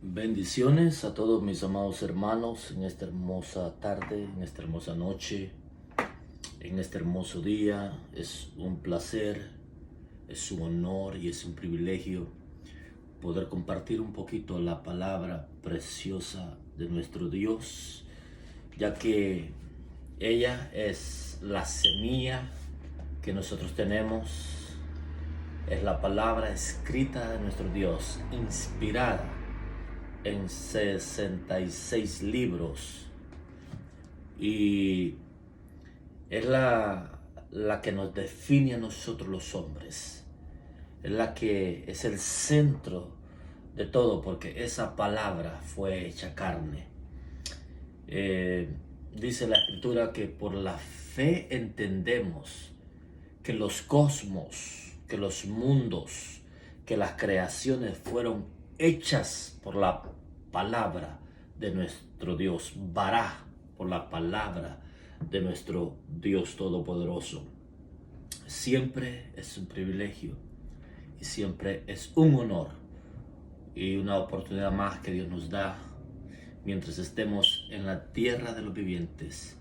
Bendiciones a todos mis amados hermanos en esta hermosa tarde, en esta hermosa noche, en este hermoso día. Es un placer, es un honor y es un privilegio poder compartir un poquito la palabra preciosa de nuestro Dios, ya que ella es la semilla que nosotros tenemos, es la palabra escrita de nuestro Dios, inspirada en 66 libros, y es la que nos define a nosotros los hombres, es la que es el centro de todo, porque esa palabra fue hecha carne. Dice la escritura que por la fe entendemos que los cosmos, que los mundos, que las creaciones fueron hechas por la palabra de nuestro Dios, Bará, por la palabra de nuestro Dios Todopoderoso. Siempre es un privilegio y siempre es un honor y una oportunidad más que Dios nos da mientras estemos en la tierra de los vivientes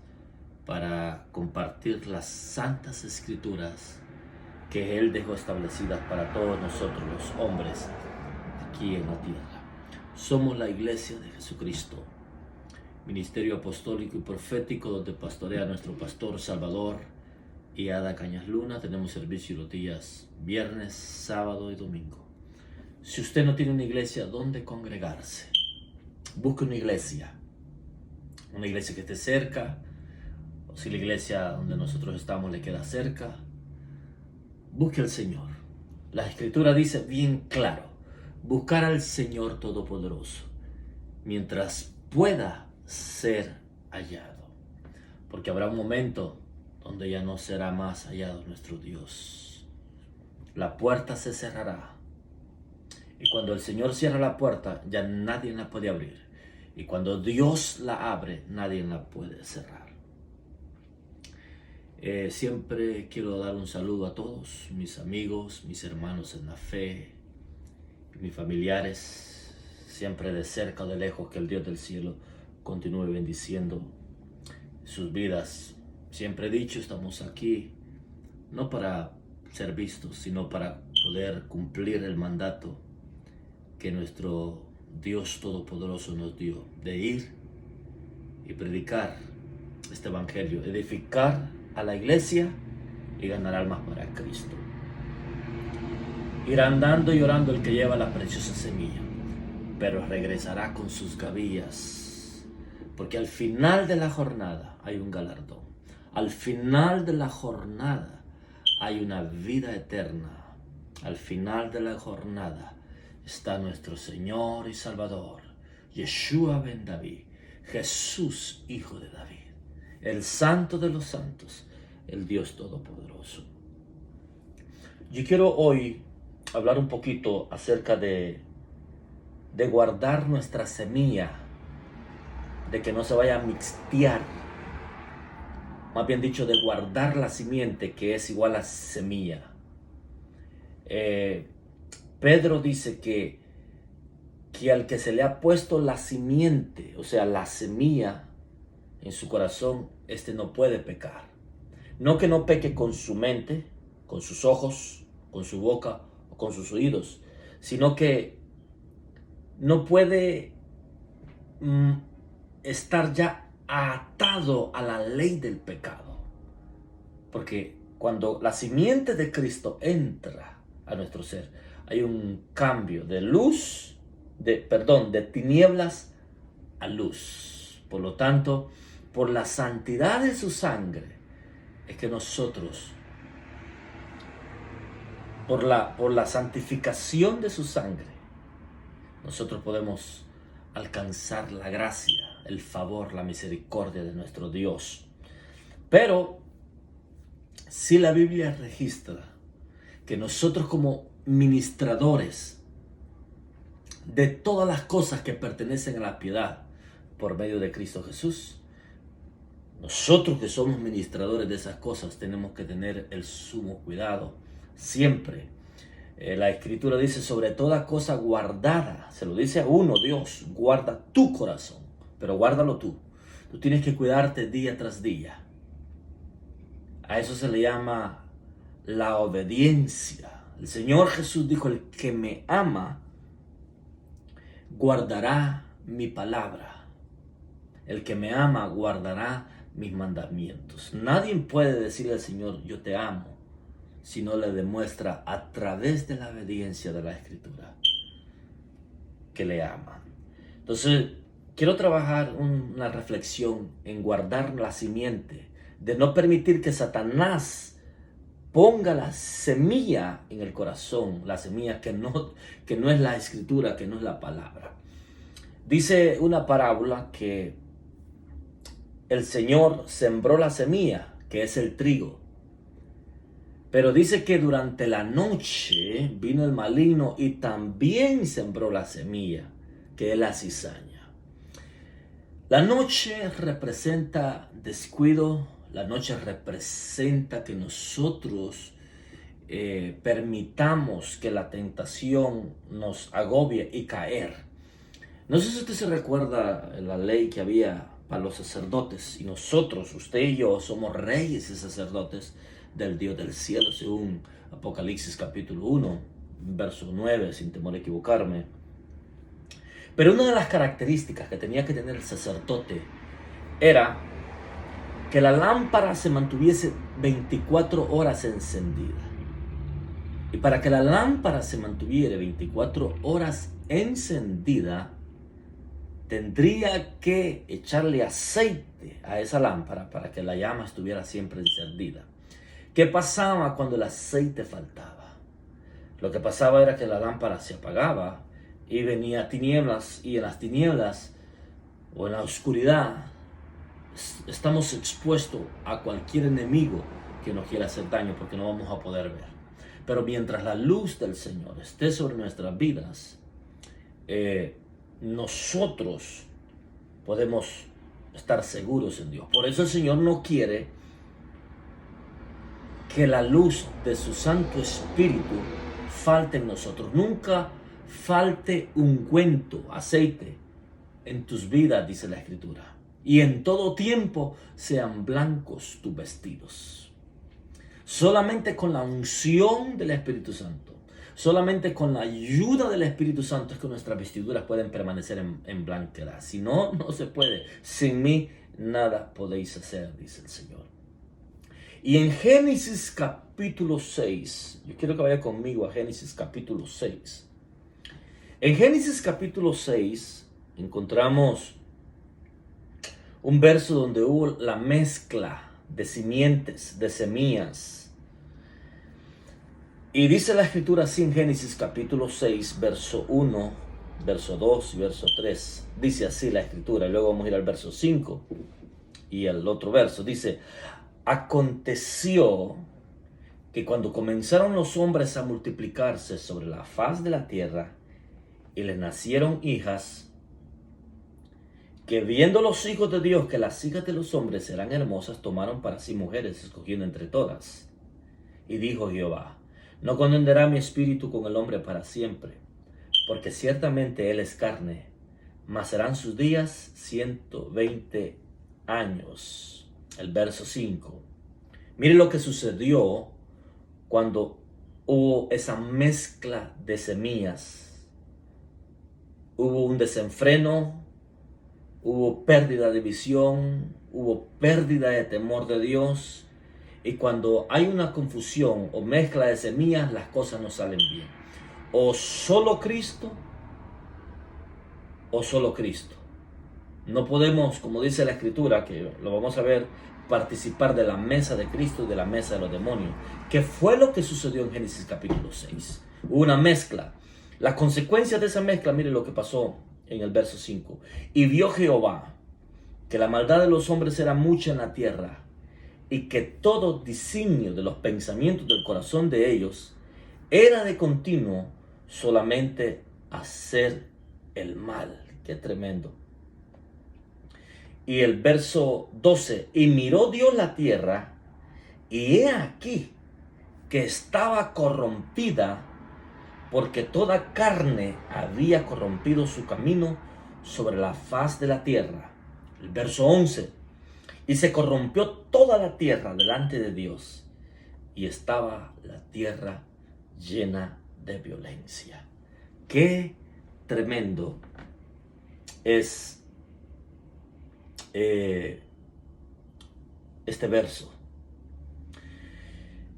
para compartir las santas escrituras que Él dejó establecidas para todos nosotros los hombres aquí en la tierra. Somos la Iglesia de Jesucristo, ministerio apostólico y profético, donde pastorea nuestro pastor Salvador y Ada Cañas Luna. Tenemos servicio los días viernes, sábado y domingo. Si usted no tiene una iglesia donde congregarse, busque una iglesia que esté cerca, o si la iglesia donde nosotros estamos le queda cerca, busque al Señor. La Escritura dice bien claro: buscar al Señor Todopoderoso mientras pueda ser hallado, porque habrá un momento donde ya no será más hallado nuestro Dios. La puerta se cerrará, y cuando el Señor cierra la puerta, ya nadie la puede abrir, y cuando Dios la abre, nadie la puede cerrar. Siempre quiero dar un saludo a todos mis amigos, mis hermanos en la fe, mis familiares, siempre de cerca o de lejos. Que el Dios del cielo continúe bendiciendo sus vidas. Siempre he dicho, estamos aquí no para ser vistos, sino para poder cumplir el mandato que nuestro Dios Todopoderoso nos dio, de ir y predicar este evangelio, edificar a la iglesia y ganar almas para Cristo. Irá andando y orando el que lleva la preciosa semilla, pero regresará con sus gavillas, porque al final de la jornada hay un galardón. Al final de la jornada hay una vida eterna. Al final de la jornada está nuestro Señor y Salvador, Yeshua ben David, Jesús, hijo de David, el Santo de los santos, el Dios Todopoderoso. Yo quiero hoy hablar un poquito acerca de guardar nuestra semilla, de que no se vaya a mixtear, más bien dicho, de guardar la simiente, que es igual a semilla. Pedro dice que al que se le ha puesto la simiente, o sea, la semilla en su corazón, este no puede pecar. No que no peque con su mente, con sus ojos, con su boca o con sus oídos, sino que no puede estar ya atado a la ley del pecado. Porque cuando la simiente de Cristo entra a nuestro ser, hay un cambio de luz, de tinieblas a luz. Por lo tanto, por la santidad de su sangre, es que nosotros, por la santificación de su sangre, nosotros podemos alcanzar la gracia, el favor, la misericordia de nuestro Dios. Pero si la Biblia registra que nosotros, como ministradores de todas las cosas que pertenecen a la piedad por medio de Cristo Jesús, nosotros que somos ministradores de esas cosas tenemos que tener el sumo cuidado siempre La escritura dice sobre toda cosa guardada. Se lo dice a uno, Dios, guarda tu corazón, pero guárdalo tú. Tú tienes que cuidarte día tras día. A eso se le llama la obediencia. El Señor Jesús dijo, el que me ama, guardará mi palabra. El que me ama, guardará mis mandamientos. Nadie puede decirle al Señor, yo te amo, si no le demuestra a través de la obediencia de la Escritura que le ama. Entonces, quiero trabajar una reflexión en guardar la simiente, de no permitir que Satanás ponga la semilla en el corazón, la semilla que no es la Escritura, que no es la palabra. Dice una parábola que el Señor sembró la semilla, que es el trigo. Pero dice que durante la noche vino el maligno y también sembró la semilla, que es la cizaña. La noche representa descuido, la noche representa que nosotros permitamos que la tentación nos agobie y caer. No sé si usted se recuerda la ley que había para los sacerdotes, y nosotros, usted y yo, somos reyes y sacerdotes del Dios del cielo, según Apocalipsis capítulo 1, verso 9, sin temor a equivocarme. Pero una de las características que tenía que tener el sacerdote era que la lámpara se mantuviese 24 horas encendida. Y para que la lámpara se mantuviera 24 horas encendida, tendría que echarle aceite a esa lámpara para que la llama estuviera siempre encendida. ¿Qué pasaba cuando el aceite faltaba? Lo que pasaba era que la lámpara se apagaba y venía tinieblas, y en las tinieblas o en la oscuridad estamos expuestos a cualquier enemigo que nos quiera hacer daño, porque no vamos a poder ver. Pero mientras la luz del Señor esté sobre nuestras vidas, nosotros podemos estar seguros en Dios. Por eso el Señor no quiere que la luz de su Santo Espíritu falte en nosotros. Nunca falte ungüento, aceite en tus vidas, dice la Escritura. Y en todo tiempo sean blancos tus vestidos. Solamente con la unción del Espíritu Santo, solamente con la ayuda del Espíritu Santo es que nuestras vestiduras pueden permanecer en blanquedad. Si no, no se puede. Sin mí nada podéis hacer, dice el Señor. Y en Génesis capítulo 6, yo quiero que vaya conmigo a Génesis capítulo 6. En Génesis capítulo 6 encontramos un verso donde hubo la mezcla de simientes, de semillas. Y dice la Escritura así en Génesis capítulo 6, verso 1, verso 2 y verso 3. Dice así la Escritura. Y luego vamos a ir al verso 5 y al otro verso. Dice: aconteció que cuando comenzaron los hombres a multiplicarse sobre la faz de la tierra, y les nacieron hijas, que viendo los hijos de Dios que las hijas de los hombres eran hermosas, tomaron para sí mujeres, escogiendo entre todas. Y dijo Jehová: no contenderá mi espíritu con el hombre para siempre, porque ciertamente él es carne, mas serán sus días 120 años. El verso 5. Mire lo que sucedió cuando hubo esa mezcla de semillas. Hubo un desenfreno, hubo pérdida de visión, hubo pérdida de temor de Dios. Y cuando hay una confusión o mezcla de semillas, las cosas no salen bien. O solo Cristo, o solo Cristo. No podemos, como dice la Escritura, que lo vamos a ver, participar de la mesa de Cristo y de la mesa de los demonios. ¿Qué fue lo que sucedió en Génesis capítulo 6? Hubo una mezcla. La consecuencia de esa mezcla, mire lo que pasó en el verso 5. Y vio Jehová que la maldad de los hombres era mucha en la tierra, y que todo designio de los pensamientos del corazón de ellos era de continuo solamente hacer el mal. Qué tremendo. Y el verso 12, y miró Dios la tierra, y he aquí que estaba corrompida, porque toda carne había corrompido su camino sobre la faz de la tierra. El verso 11. Y se corrompió toda la tierra delante de Dios, y estaba la tierra llena de violencia. Qué tremendo es este verso.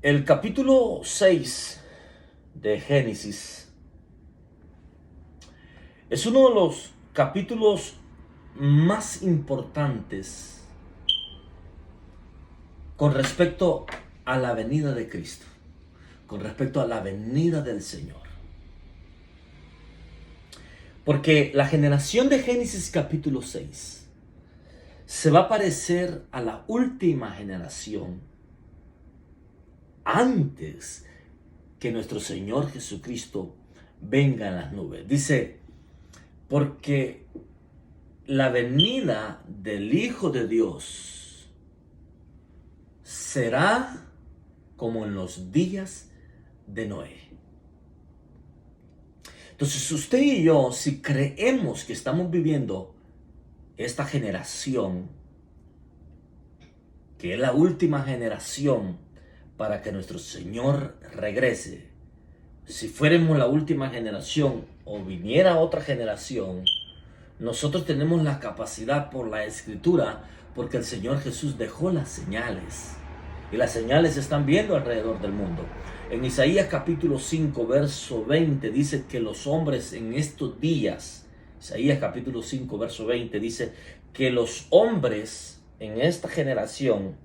El capítulo 6 de Génesis es uno de los capítulos más importantes con respecto a la venida de Cristo, con respecto a la venida del Señor. Porque la generación de Génesis capítulo 6 se va a parecer a la última generación antes que nuestro Señor Jesucristo venga en las nubes. Dice, porque la venida del Hijo de Dios será como en los días de Noé. Entonces usted y yo, si creemos que estamos viviendo esta generación, que es la última generación para que nuestro Señor regrese, si fuéramos la última generación o viniera otra generación, nosotros tenemos la capacidad por la Escritura, porque el Señor Jesús dejó las señales. Y las señales se están viendo alrededor del mundo. En Isaías capítulo 5, verso 20, dice que los hombres en estos días, Isaías capítulo 5, verso 20, dice que los hombres en esta generación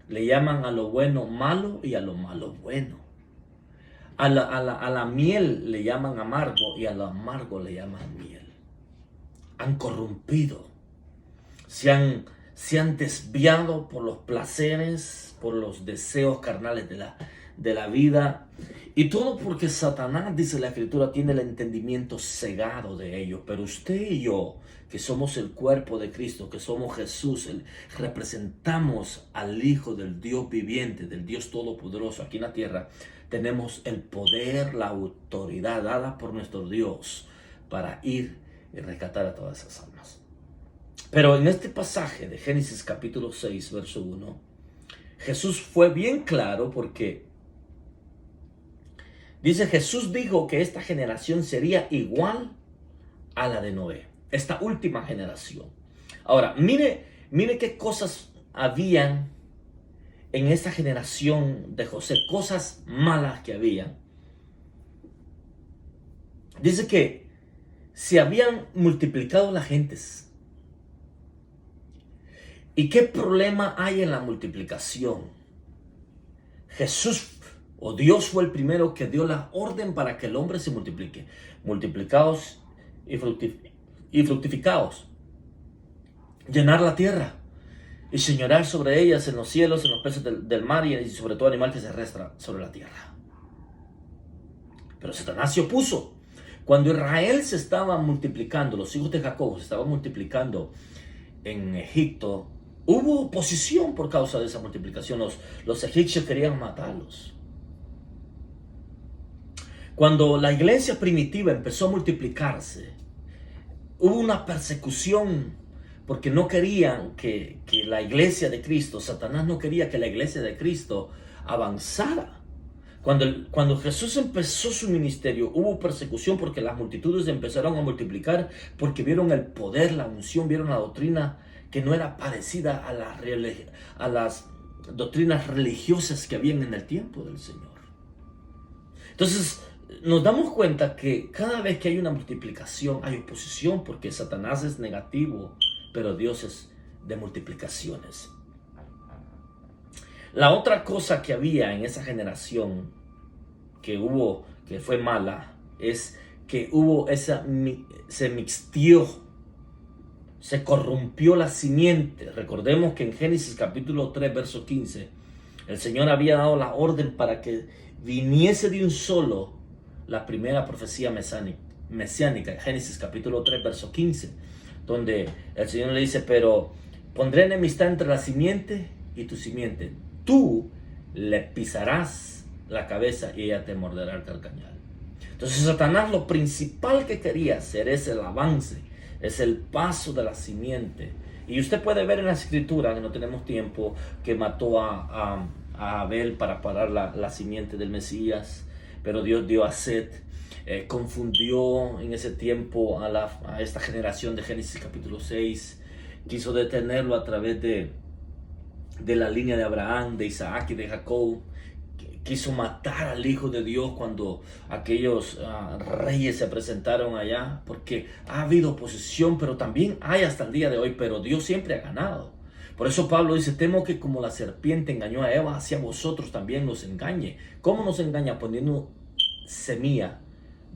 le llaman a lo bueno malo y a lo malo bueno. A la miel le llaman amargo y a lo amargo le llaman miel. Han corrompido, se han desviado por los placeres, por los deseos carnales de la vida. Y todo porque Satanás, dice la Escritura, tiene el entendimiento cegado de ellos. Pero usted y yo, que somos el cuerpo de Cristo, que somos Jesús, representamos al Hijo del Dios viviente, del Dios Todopoderoso aquí en la tierra, tenemos el poder, la autoridad dada por nuestro Dios para ir y rescatar a todas esas almas. Pero en este pasaje de Génesis capítulo 6, verso 1, Jesús fue bien claro porque dice, Jesús dijo que esta generación sería igual a la de Noé, esta última generación. Ahora, mire qué cosas habían en esta generación de José, cosas malas que había. Dice que se habían multiplicado las gentes. ¿Y qué problema hay en la multiplicación? Jesús o Dios fue el primero que dio la orden para que el hombre se multiplique. Multiplicaos y fructificaos. Llenar la tierra y señorear sobre ellas en los cielos, en los peces del mar y sobre todo animal que se arrastra sobre la tierra. Pero Satanás se opuso. Cuando Israel se estaba multiplicando, los hijos de Jacob se estaban multiplicando en Egipto, hubo oposición por causa de esa multiplicación. Los egipcios querían matarlos. Cuando la iglesia primitiva empezó a multiplicarse, hubo una persecución porque no querían que la iglesia de Cristo, Satanás no quería que la iglesia de Cristo avanzara. Cuando Jesús empezó su ministerio, hubo persecución porque las multitudes empezaron a multiplicar, porque vieron el poder, la unción, vieron la doctrina que no era parecida a las doctrinas religiosas que habían en el tiempo del Señor. Entonces, nos damos cuenta que cada vez que hay una multiplicación, hay oposición, porque Satanás es negativo, pero Dios es de multiplicaciones. La otra cosa que había en esa generación que fue mala, es que se mixtió, se corrompió la simiente. Recordemos que en Génesis capítulo 3, verso 15, el Señor había dado la orden para que viniese de un solo la primera profecía mesiánica, Génesis capítulo 3, verso 15, donde el Señor le dice, pero pondré enemistad entre la simiente y tu simiente. Tú le pisarás la cabeza y ella te morderá el calcañar. Entonces Satanás lo principal que quería hacer es el avance, es el paso de la simiente. Y usted puede ver en la escritura, que no tenemos tiempo, que mató a Abel para parar la simiente del Mesías, pero Dios dio a Set. Confundió en ese tiempo a esta generación de Génesis capítulo 6, quiso detenerlo a través de la línea de Abraham, de Isaac y de Jacob. Quiso matar al Hijo de Dios cuando aquellos reyes se presentaron allá, porque ha habido oposición, pero también hay hasta el día de hoy, pero Dios siempre ha ganado. Por eso Pablo dice, temo que como la serpiente engañó a Eva, así a vosotros también nos engañe. ¿Cómo nos engaña? Poniendo semilla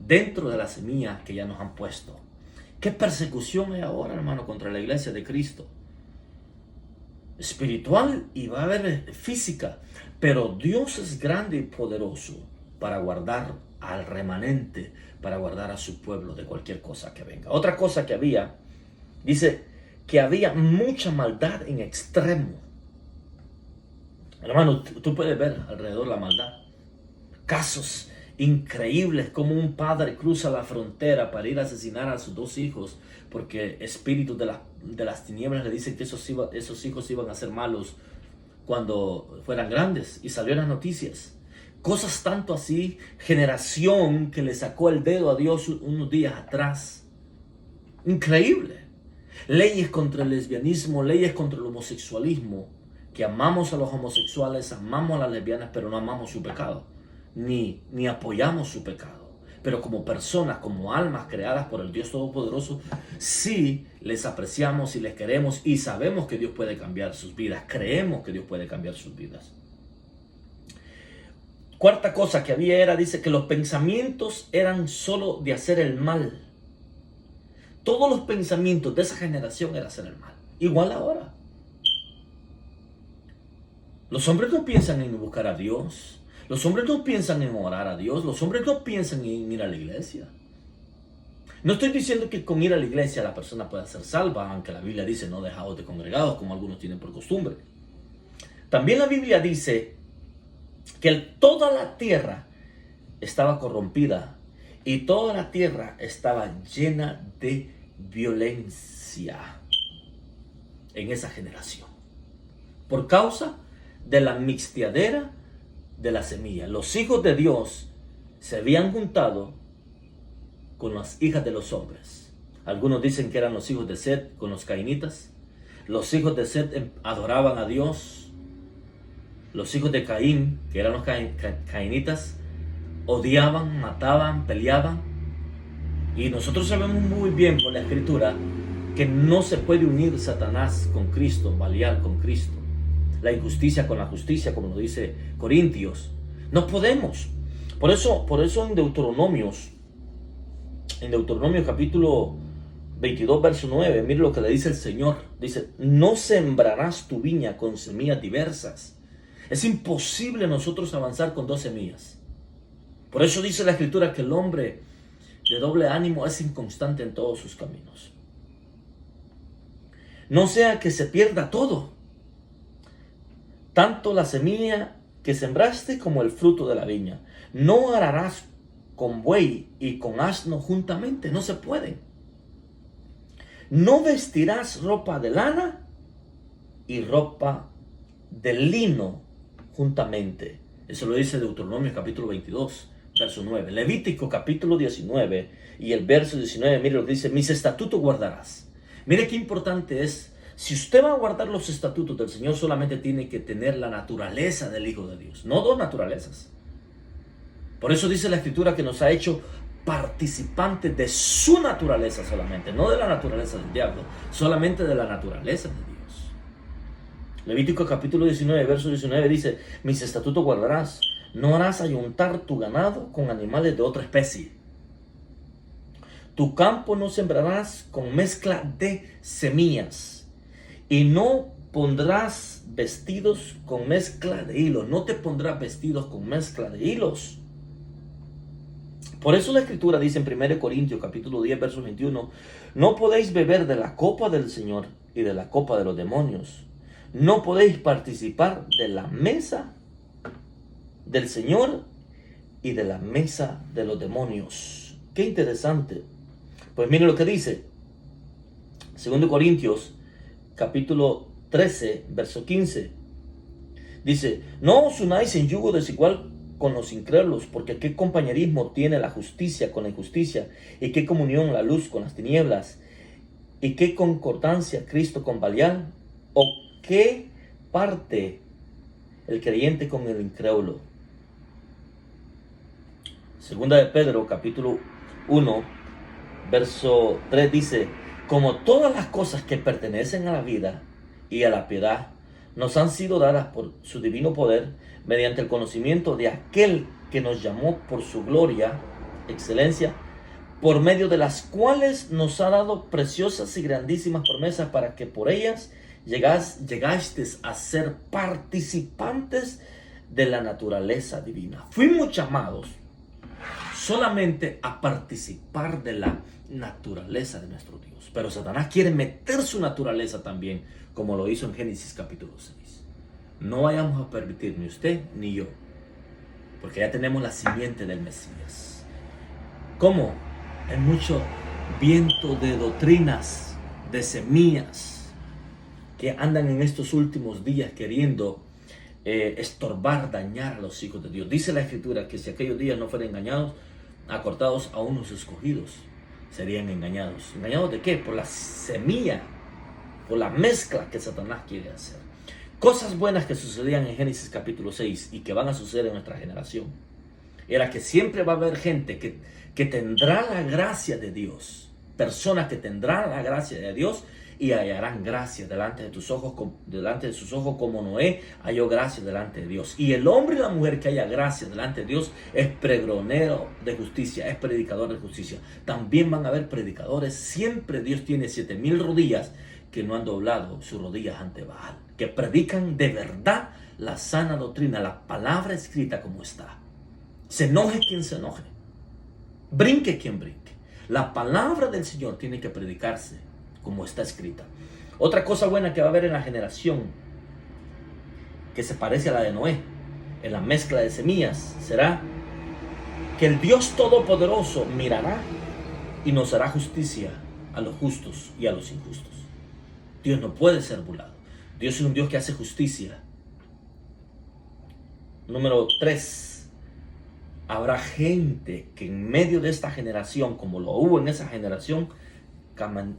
dentro de la semilla que ya nos han puesto. ¿Qué persecución hay ahora, hermano, contra la iglesia de Cristo? Espiritual, y va a haber física, pero Dios es grande y poderoso para guardar al remanente, para guardar a su pueblo de cualquier cosa que venga. Otra cosa que había, dice que había mucha maldad en extremo. Hermano, tú puedes ver alrededor la maldad, casos increíbles como un padre cruza la frontera para ir a asesinar a sus dos hijos porque espíritus de las tinieblas le dicen que esos hijos iban a ser malos cuando fueran grandes, y salió en las noticias. Cosas tanto así, generación que le sacó el dedo a Dios unos días atrás. Increíble. Leyes contra el lesbianismo, leyes contra el homosexualismo, que amamos a los homosexuales, amamos a las lesbianas, pero no amamos su pecado, ni apoyamos su pecado. Pero como personas, como almas creadas por el Dios Todopoderoso, sí les apreciamos y les queremos y sabemos que Dios puede cambiar sus vidas. Creemos que Dios puede cambiar sus vidas. Cuarta cosa que había era, dice que los pensamientos eran solo de hacer el mal. Todos los pensamientos de esa generación eran hacer el mal. Igual ahora. Los hombres no piensan en buscar a Dios. Los hombres no piensan en orar a Dios. Los hombres no piensan en ir a la iglesia. No estoy diciendo que con ir a la iglesia la persona pueda ser salva, aunque la Biblia dice no dejaos de congregados, como algunos tienen por costumbre. También la Biblia dice que toda la tierra estaba corrompida y toda la tierra estaba llena de violencia en esa generación. Por causa de la mixtiadera de la semilla. Los hijos de Dios se habían juntado con las hijas de los hombres. Algunos dicen que eran los hijos de Set con los cainitas. Los hijos de Set adoraban a Dios. Los hijos de Caín, que eran los cainitas, odiaban, mataban, peleaban. Y nosotros sabemos muy bien por la escritura que no se puede unir Satanás con Cristo, Belial con Cristo, la injusticia con la justicia, como lo dice Corintios. No podemos. Por eso en Deuteronomio capítulo 22, verso 9, mire lo que le dice el Señor. Dice, no sembrarás tu viña con semillas diversas. Es imposible nosotros avanzar con dos semillas. Por eso dice la escritura que el hombre de doble ánimo es inconstante en todos sus caminos. No sea que se pierda todo, tanto la semilla que sembraste como el fruto de la viña. No ararás con buey y con asno juntamente, no se pueden. No vestirás ropa de lana y ropa de lino juntamente. Eso lo dice Deuteronomio capítulo 22, verso 9. Levítico capítulo 19 y el verso 19, mire lo que dice, mis estatutos guardarás. Mire qué importante es. Si usted va a guardar los estatutos del Señor, solamente tiene que tener la naturaleza del Hijo de Dios, no dos naturalezas. Por eso dice la Escritura que nos ha hecho participantes de su naturaleza solamente, no de la naturaleza del diablo, solamente de la naturaleza de Dios. Levítico capítulo 19, verso 19 dice, mis estatutos guardarás, no harás ayuntar tu ganado con animales de otra especie. Tu campo no sembrarás con mezcla de semillas. Y no pondrás vestidos con mezcla de hilos. No te pondrás vestidos con mezcla de hilos. Por eso la escritura dice en 1 Corintios capítulo 10 verso 21. No podéis beber de la copa del Señor y de la copa de los demonios. No podéis participar de la mesa del Señor y de la mesa de los demonios. Qué interesante. Pues miren lo que dice 2 Corintios capítulo 13, verso 15. Dice: no os unáis en yugo desigual con los incrédulos, porque qué compañerismo tiene la justicia con la injusticia, y qué comunión la luz con las tinieblas, y qué concordancia Cristo con Balial, o qué parte el creyente con el incrédulo. Segunda de Pedro capítulo 1 verso 3 dice: como todas las cosas que pertenecen a la vida y a la piedad nos han sido dadas por su divino poder, mediante el conocimiento de aquel que nos llamó por su gloria, excelencia, por medio de las cuales nos ha dado preciosas y grandísimas promesas, para que por ellas llegasteis a ser participantes de la naturaleza divina. Fuimos llamados solamente a participar de la naturaleza de nuestro Dios, pero Satanás quiere meter su naturaleza también, como lo hizo en Génesis capítulo 6. No vayamos a permitir, ni usted ni yo, porque ya tenemos la simiente del Mesías. ¿Cómo? Hay mucho viento de doctrinas, de semillas, que andan en estos últimos días queriendo estorbar, dañar a los hijos de Dios. Dice la Escritura que si aquellos días no fueran engañados, acortados a unos escogidos, serían engañados. ¿Engañados de qué? Por la semilla, por la mezcla que Satanás quiere hacer. Cosas buenas que sucedían en Génesis capítulo 6 y que van a suceder en nuestra generación, era que siempre va a haber gente que tendrá la gracia de Dios, personas que tendrán la gracia de Dios y hallarán gracia delante de tus ojos, delante de sus ojos, como Noé halló gracia delante de Dios. Y el hombre y la mujer que haya gracia delante de Dios es pregonero de justicia, es predicador de justicia. También van a haber predicadores. Siempre Dios tiene 7,000 rodillas que no han doblado sus rodillas ante Baal, que predican de verdad la sana doctrina, la palabra escrita como está. Se enoje quien se enoje, brinque quien brinque. La palabra del Señor tiene que predicarse como está escrita. Otra cosa buena que va a haber en la generación, que se parece a la de Noé, en la mezcla de semillas, será que el Dios Todopoderoso mirará y nos hará justicia a los justos y a los injustos. Dios no puede ser burlado. Dios es un Dios que hace justicia. Número 3. Habrá gente que en medio de esta generación, como lo hubo en esa generación,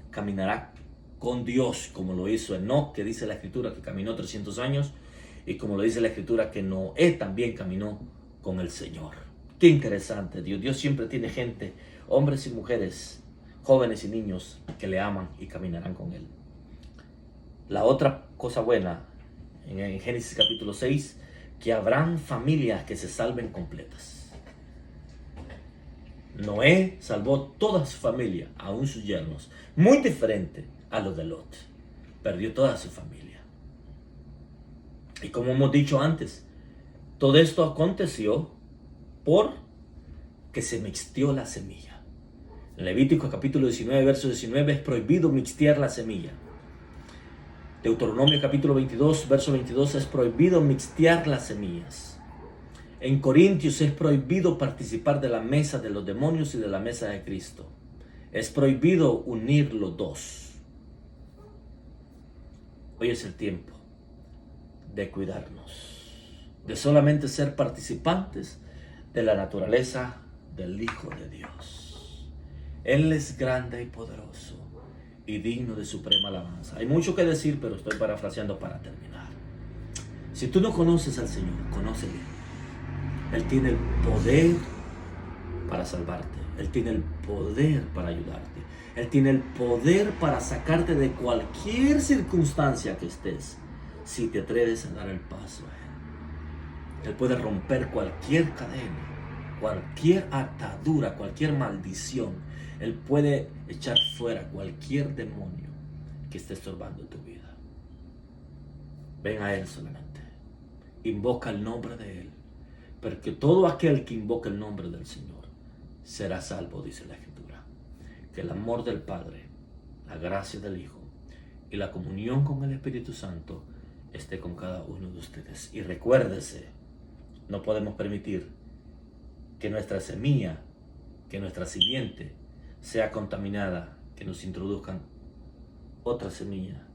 caminará con Dios, como lo hizo Enoc, que dice la Escritura que caminó 300 años, y como lo dice la Escritura que Noé también caminó con el Señor. Qué interesante. Dios siempre tiene gente, hombres y mujeres, jóvenes y niños, que le aman y caminarán con Él. La otra cosa buena en Génesis capítulo 6, que habrán familias que se salven completas. Noé salvó toda su familia, aún sus yernos, muy diferente a lo de Lot. Perdió toda su familia. Y como hemos dicho antes, todo esto aconteció porque se mixtió la semilla. En Levítico capítulo 19, verso 19, es prohibido mixtear la semilla. Deuteronomio capítulo 22, verso 22, es prohibido mixtear las semillas. En Corintios es prohibido participar de la mesa de los demonios y de la mesa de Cristo. Es prohibido unir los dos. Hoy es el tiempo de cuidarnos, de solamente ser participantes de la naturaleza del Hijo de Dios. Él es grande y poderoso y digno de suprema alabanza. Hay mucho que decir, pero estoy parafraseando para terminar. Si tú no conoces al Señor, conócele. Él tiene el poder para salvarte. Él tiene el poder para ayudarte. Él tiene el poder para sacarte de cualquier circunstancia que estés, si te atreves a dar el paso a Él. Él puede romper cualquier cadena, cualquier atadura, cualquier maldición. Él puede echar fuera cualquier demonio que esté estorbando tu vida. Ven a Él solamente. Invoca el nombre de Él. Porque todo aquel que invoca el nombre del Señor será salvo, dice la Escritura. Que el amor del Padre, la gracia del Hijo y la comunión con el Espíritu Santo esté con cada uno de ustedes. Y recuérdese, no podemos permitir que nuestra semilla, que nuestra simiente sea contaminada, que nos introduzcan otra semilla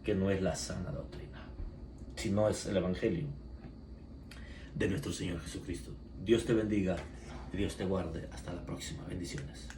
que no es la sana doctrina, sino es el Evangelio de nuestro Señor Jesucristo. Dios te bendiga y Dios te guarde. Hasta la próxima. Bendiciones.